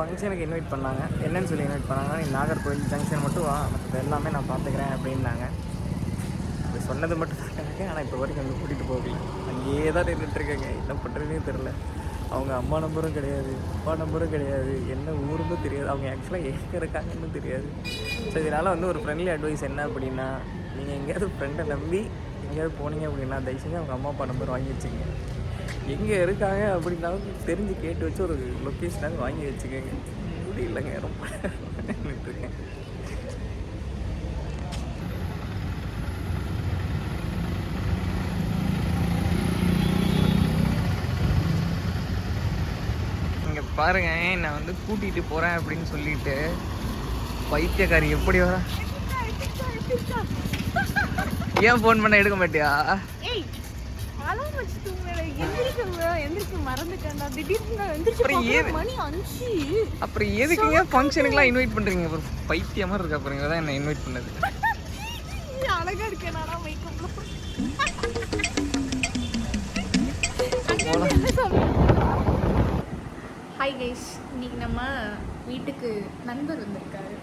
ஃபங்க்ஷனுக்கு இன்வைட் பண்ணாங்க. என்னன்னு சொல்லி இன்வைட் பண்ணாங்கன்னா, நீ நாகர்கோவில் ஜங்ஷன் மட்டும் வா, மற்றது எல்லாமே நான் பார்த்துக்கிறேன் அப்படின்னாங்க. அது சொன்னது மட்டும் தான் எனக்கு. ஆனால் இப்போ வரைக்கும் வந்து கூட்டிகிட்டு போகல. அங்கேயே தான் நின்றுட்டுருக்கேங்க. என்ன பண்ணுறதுனே தெரில. அவங்க அம்மா நம்பரும் கிடையாது, அப்பா நம்பரும் கிடையாது, என்ன ஊருன்னு தெரியாது. அவங்க ஆக்சுவலாக எங்கே இருக்காங்கன்னு தெரியாது. ஸோ இதனால் வந்து ஒரு ஃப்ரெண்ட்லி அட்வைஸ் என்ன அப்படின்னா, நீங்கள் எங்கேயாவது ஃப்ரெண்டை நம்பி எங்கேயாவது போனீங்க அப்படின்னா தயவு செஞ்சு அவங்க அம்மா அப்பா நம்பர் வாங்கி வச்சுங்க. எங்கே இருக்காங்க அப்படின்னாலும் தெரிஞ்சு கேட்டு வச்சு ஒரு லொக்கேஷனாக வாங்கி வச்சுக்கோங்க. முடியலைங்க, ரொம்ப நின்றுருக்கேன். இங்கே பாருங்க, நான் வந்து கூட்டிகிட்டு போகிறேன் அப்படின்னு சொல்லிட்டு பைத்தியக்காரி எப்படி வர. ஏன் ஃபோன் பண்ண எடுக்க மாட்டியா? அப்புறம் எதுக்குங்க ஃபங்க்ஷனுக்குலாம் இன்வைட் பண்றீங்க? ஒரு பைத்தியமா இருக்கா பாருங்க. தான் என்ன இன்வைட் பண்ணது. அழகா இருக்கேன். ஹாய் கைஸ், இன்னைக்கு நம்ம வீட்டுக்கு நண்பர் வந்திருக்காரு.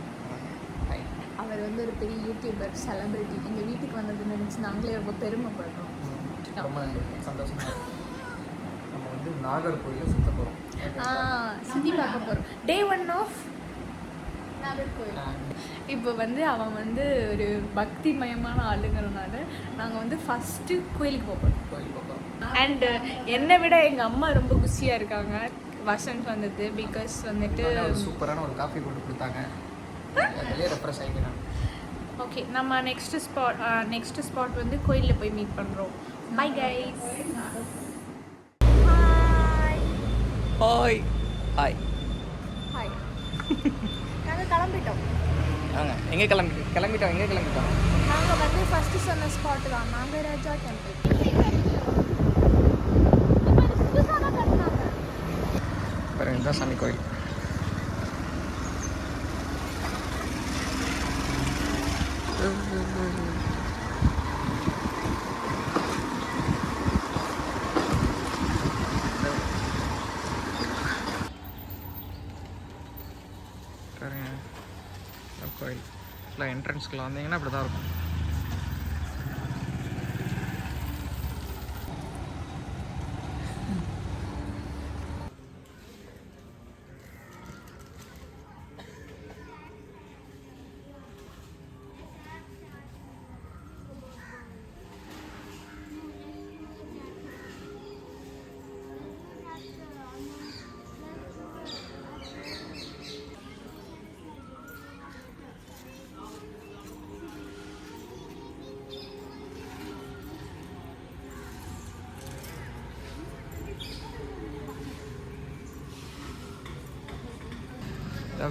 அவர் வந்து ஒரு பெரிய யூடியூபர், செலிபிரிட்டி. எங்கள் வீட்டுக்கு வந்ததுன்னு நினச்சி நாங்களே ரொம்ப பெருமைப்படுறோம். ரொம்ப சந்தோஷமா இருக்கு. நம்ம வந்து நாகர்கோயிலை சுற்ற போகிறோம், சுற்றி பார்க்க போகிறோம். டே 1 ஆஃப் நாகர்கோயில். இப்போ வந்து அவன் வந்து ஒரு பக்திமயமான ஆளுங்கிறதுனால நாங்கள் வந்து ஃபஸ்ட்டு கோயிலுக்கு போகிறோம். அண்டு என்னை விட எங்கள் அம்மா ரொம்ப குஷியாக இருக்காங்க வசந்த் வந்தது. பிகாஸ் வந்துட்டு சூப்பரான ஒரு காஃபி போட்டு கொடுத்தாங்க. ரெஃப்ரெஷ் ஆகிக்கிறேன். ஓகே, நம்ம நெக்ஸ்ட் ஸ்பாட் வந்து கோயிலில் போய் மீட் பண்ணுறோம். Bye guys. Hi hi hi. நாங்கள் கிளம்பிட்டோம். எங்கே கிளம்பிட்டோம்? நாங்கள் வந்து ஃபஸ்ட்டு சொன்ன ஸ்பாட்டு தான், நாகராஜா டெம்பிள். பாருங்க, இதுதான் சாமி கோயில். கோயில் இல்லை, என்ட்ரன்ஸ்குள்ள வந்தீங்கன்னா அப்படி தான் இருக்கும்.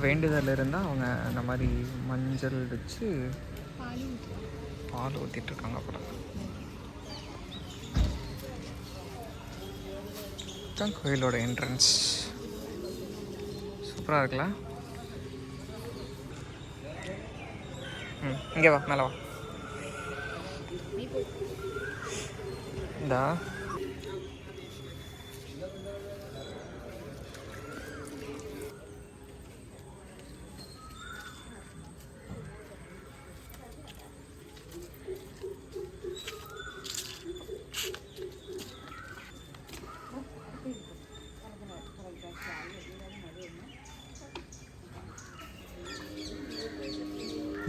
வேண்டுதல் இருந்தால் அவங்க இந்த மாதிரி மஞ்சள் வச்சு பால் ஊற்றிட்டுருக்காங்க. அப்புறம் தான் கோயிலோட என்ட்ரன்ஸ். சூப்பராக இருக்குல்ல? இங்கே வா, மேலே வா. இந்தா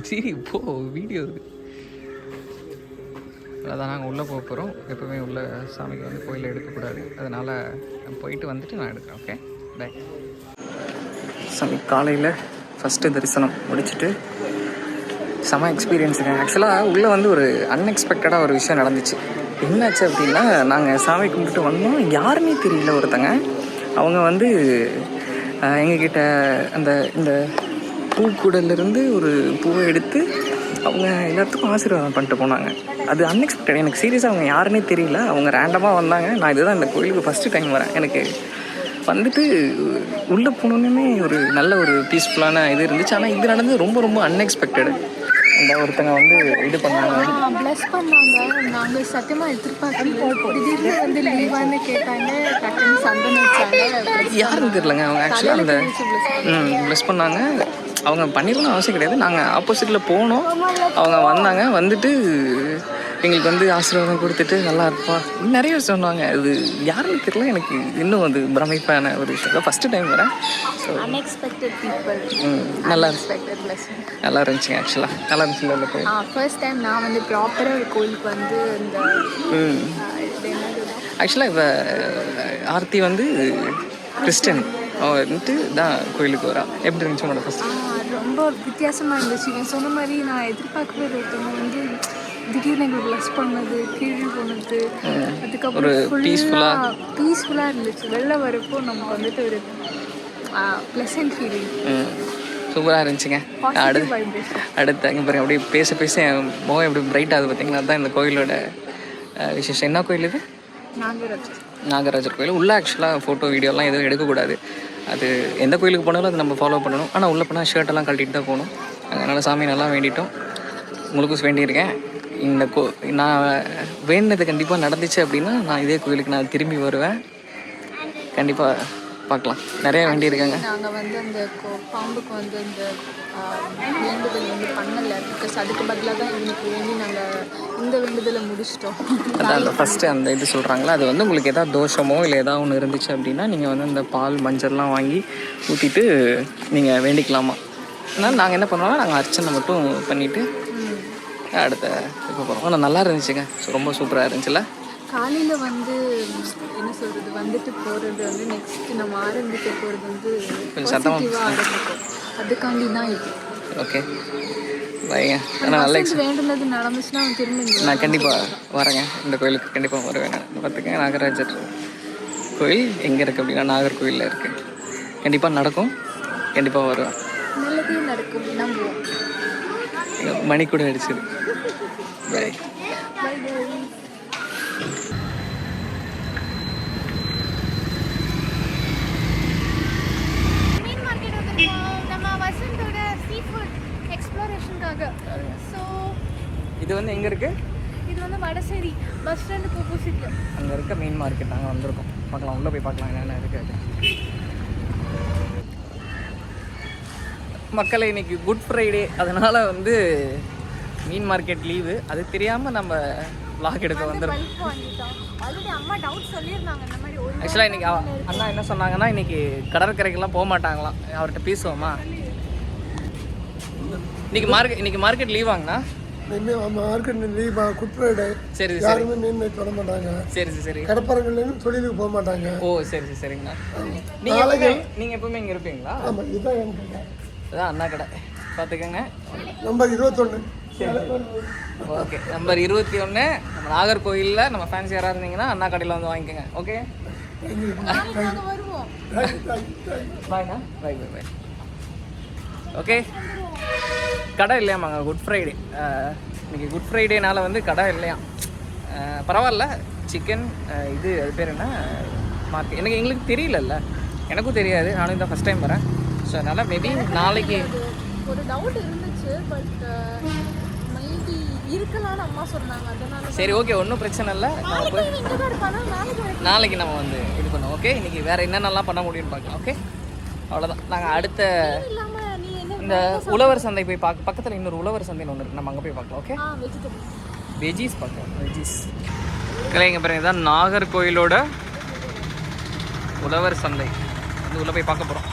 சரி, போ, வீடியோ இருக்குது. அதான் நாங்கள் உள்ளே போக போகிறோம். எப்போவுமே உள்ள சாமிக்கு வந்து கோயிலில் எடுக்கக்கூடாது. அதனால் போயிட்டு வந்துட்டு நான் எடுக்கிறேன். Okay, bye. சாமி காலையில் ஃபஸ்ட்டு தரிசனம் முடிச்சுட்டு செம எக்ஸ்பீரியன்ஸுங்க. ஆக்சுவலாக உள்ளே வந்து ஒரு அன்எக்ஸ்பெக்டடாக ஒரு விஷயம் நடந்துச்சு. என்னாச்சு அப்படின்னா, நாங்கள் சாமி கும்பிட்டு வந்தோம். யாருன்னே தெரியல ஒருத்தங்க. அவங்க வந்து எங்ககிட்ட இந்த பூக்கூடலேருந்து ஒரு பூவை எடுத்து அவங்க எல்லாத்துக்கும் ஆசீர்வாதம் பண்ணிட்டு போனாங்க. அது அன்எக்ஸ்பெக்டட். எனக்கு சீரியஸாக அவங்க யாருன்னே தெரியல. அவங்க ரேண்டமாக வந்தாங்க. நான் இதுதான் இந்த கோயிலுக்கு ஃபஸ்ட்டு டைம் வரேன். எனக்கு வந்துட்டு உள்ளே போனோன்னே ஒரு நல்ல ஒரு பீஸ்ஃபுல்லான இது இருந்துச்சு. ஆனால் இது நடந்து ரொம்ப ரொம்ப அன்எக்ஸ்பெக்டடு. அந்த ஒருத்தங்க வந்து இது பண்ணாங்க. ப்ளஸ் பண்ணாங்க. நாங்கள் சத்தியமாக எதிர்பார்க்கல. திடீர்னு வந்து லீவான்னு கேட்டாங்க. டக்குன்னு சந்தனம் வச்சாங்க. யாருன்னு தெரியலங்க. அவங்க ஆக்சுவலாக அந்த ப்ளஸ் பண்ணாங்க. அவங்க பண்ணிடலாம் அவசியம் கிடையாது. நாங்கள் ஆப்போசிட்டில் போனோம். அவங்க வந்தாங்க. வந்துட்டு எங்களுக்கு வந்து ஆசீர்வாதம் கொடுத்துட்டு நல்லா இருப்பா நிறைய சொன்னாங்க. அது யாருன்னு தெரியல. எனக்கு இன்னும் அது பிரமிப்பான ஒரு விஷயம். ஃபஸ்ட்டு டைம் வரேன். So unexpected people. நல்லா எக்ஸ்பெக்டட் பிளஸிங். நல்லா இருந்துச்சுங்க. ஆக்சுவலாக நல்லா இருந்துச்சு. இல்லை போய் ஃபர்ஸ்ட் டைம் நான் வந்து ப்ராப்பராக ஒரு கோயிலுக்கு வந்து இந்த ஆக்சுவலாக இப்போ ஆர்த்தி வந்து கிறிஸ்டின். அவன் வந்துட்டு தான் கோயிலுக்கு வரா. எப்படி இருந்துச்சு உன்னோட ஃபஸ்ட்? ரொம்ப வித்தியாசமாக இருந்துச்சு. நான் சொன்ன மாதிரி நான் எதிர்பார்க்கவே ஒருத்தவங்க வந்து திடீர்னு எங்களுக்கு ப்ளஸ் பண்ணது, கீழே போனது, அதுக்கப்புறம் பீஸ்ஃபுல்லாக இருந்துச்சு. வெளில வரப்போ நமக்கு வந்துட்டு ஒரு ப்ளசன்ட் ஃபீலிங். சூப்பராக இருந்துச்சுங்க. அடுத்து அங்கே பாருங்க அப்படியே பேச பேச என் முகம் எப்படி பிரைட் ஆகுது பார்த்தீங்கன்னா, அதுதான் இந்த கோயிலோட விசேஷம். என்ன கோயில் இது? நாகராஜர் கோயில். உள்ளே ஆக்சுவலாக ஃபோட்டோ வீடியோலாம் எதுவும் எடுக்கக்கூடாது. அது எந்த கோயிலுக்கு போனாலும் அது நம்ம ஃபாலோ பண்ணணும். ஆனால் உள்ளே போனால் ஷர்ட்டெல்லாம் கழட்டிட்டு தான் போகணும். அதனால் சாமி நல்லா வேண்டிட்டோம். உங்களுக்கும் வேண்டியிருக்கேன். இந்த நான் வேண்டினது கண்டிப்பாக நடந்துச்சு அப்படின்னா நான் இதே கோயிலுக்கு நான் திரும்பி வருவேன். கண்டிப்பாக பார்க்கலாம். நிறைய வேண்டியிருக்காங்க. நாங்கள் வந்து அந்த பாம்புக்கு வந்து அந்த வேண்டுதல் வந்து பண்ணலை. பிகாஸ் அதுக்கு பதிலாக தான் இன்னைக்கு வேண்டி நாங்கள் இந்த வேண்டுதலை முடிச்சிட்டோம். அதான் அந்த ஃபஸ்ட்டு அந்த இது சொல்கிறாங்களா, அது வந்து உங்களுக்கு எதாவது தோஷமோ இல்லை எதாவது ஒன்று இருந்துச்சு அப்படின்னா நீங்கள் வந்து அந்த பால் மஞ்சள்லாம் வாங்கி ஊற்றிட்டு நீங்கள் வேண்டிக்கலாமா. அதனால் நாங்கள் என்ன பண்ணுறோம்னா நாங்கள் அர்ச்சனை மட்டும் பண்ணிவிட்டு அடுத்த இப்போ போகிறோம். ஆனால் நல்லா இருந்துச்சுங்க. ரொம்ப சூப்பராக இருந்துச்சுல்ல. காலையில் வந்து என்ன சொல்கிறது, வந்துட்டு போகிறது வந்து நெக்ஸ்ட் நம்ம ஆரம்பிக்க போகிறது வந்து கொஞ்சம் சத்தமாக ஆரம்பிக்கும். அதுக்காண்டி தான் இது. ஓகே வைங்க. ஆனால் நல்லா வேண்டுனது நடந்துச்சுன்னா திரும்ப நான் கண்டிப்பாக வரேங்க. இந்த கோயிலுக்கு கண்டிப்பாக வருவேன். நான் பார்த்துக்கேன். நாகராஜர் கோயில் எங்கே இருக்குது அப்படின்னா நாகர்கோயிலில் இருக்குது. கண்டிப்பாக நடக்கும். கண்டிப்பாக வருவேன். நல்லதே நடக்கும் நம்புவோம். மணி கூட அடிச்சது. பை. ஸோ இது வந்து எங்கே இருக்குது? இது வந்து வடசேரி பஸ் ஸ்டாண்டுக்கு ஆப்போசிட்டில் அங்கே இருக்க மீன் மார்க்கெட். நாங்கள் வந்திருக்கோம். பார்க்கலாம், உள்ளே போய் பார்க்கலாம் என்னென்ன இருக்குது. மக்களை இன்னைக்கு குட் ஃப்ரைடே, அதனால் வந்து மீன் மார்க்கெட் லீவு. அது தெரியாமல் நம்ம vlog எடுக்க வந்துருக்கோம். ஆக்சுவலாக இன்றைக்கி அண்ணா என்ன சொன்னாங்கன்னா இன்றைக்கி கடற்கரைக்கெல்லாம் போக மாட்டாங்களாம். அவர்கிட்ட பேசுவோமா? இன்னைக்கு மார்க்கெட் லீவ் வாங்கண்ணா. Market leave good Friday. சரி யாருமே மீன் மேய்க்க வர மாட்டாங்க. சரி கடற்பரங்கள்லேருந்து தொழிலுக்கு போக மாட்டாங்க. ஓ சரிங்கண்ணா. நீங்கள் எப்பவுமே இங்கே இருப்பீங்களா? ஆமாம், இதுதான் என் கடை. அதான் அண்ணா கடை. பார்த்துக்கோங்க. நம்பர் 21. ஓகே, நம்பர் 21 நம்ம நாகர்கோயிலில். நம்ம ஃபேன்ஸ் யாராக இருந்தீங்கன்னா அண்ணா கடையில் வந்து வாங்கிக்கோங்க. ஓகே பாய்ண்ணா. பை. ஓகே, கடை இல்லையாமாங்க குட் ஃப்ரைடே. இன்றைக்கி குட் ஃப்ரைடேனால வந்து கடை இல்லையா. பரவாயில்ல. சிக்கன் இது அது பேர் என்ன மார்க்கெட் எங்களுக்கு தெரியலல்ல. எனக்கும் தெரியாது. நானும் தான் ஃபஸ்ட் டைம் வரேன். ஸோ அதனால் மேபி நாளைக்கு ஒரு டவுட் இருந்துச்சு. பட் மேபி இருக்கலாம்னு அம்மா சொன்னாங்க. அதனால சரி ஓகே, ஒன்றும் பிரச்சனை இல்லை. நம்ம போய் நாளைக்கு நம்ம வந்து இது பண்ணோம். ஓகே, இன்றைக்கி வேறு என்னென்னலாம் பண்ண முடியும்னு பார்க்கலாம். ஓகே, அவ்வளோதான். நாங்கள் அடுத்த இந்த உழவர் சந்தை போய் பக்கத்தில் இன்னொரு உழவர் சந்தைன்னு ஒன்று இருக்குது. நம்ம அங்கே போய் பார்க்கலாம். ஓகே, வெஜ்ஜீஸ் பார்க்கலாம். வெஜ்ஜீஸ் கிளைங்க பாருங்க. இதுதான் நாகர்கோயிலோட உழவர் சந்தை. வந்து உள்ளே போய் பார்க்க போகிறோம்.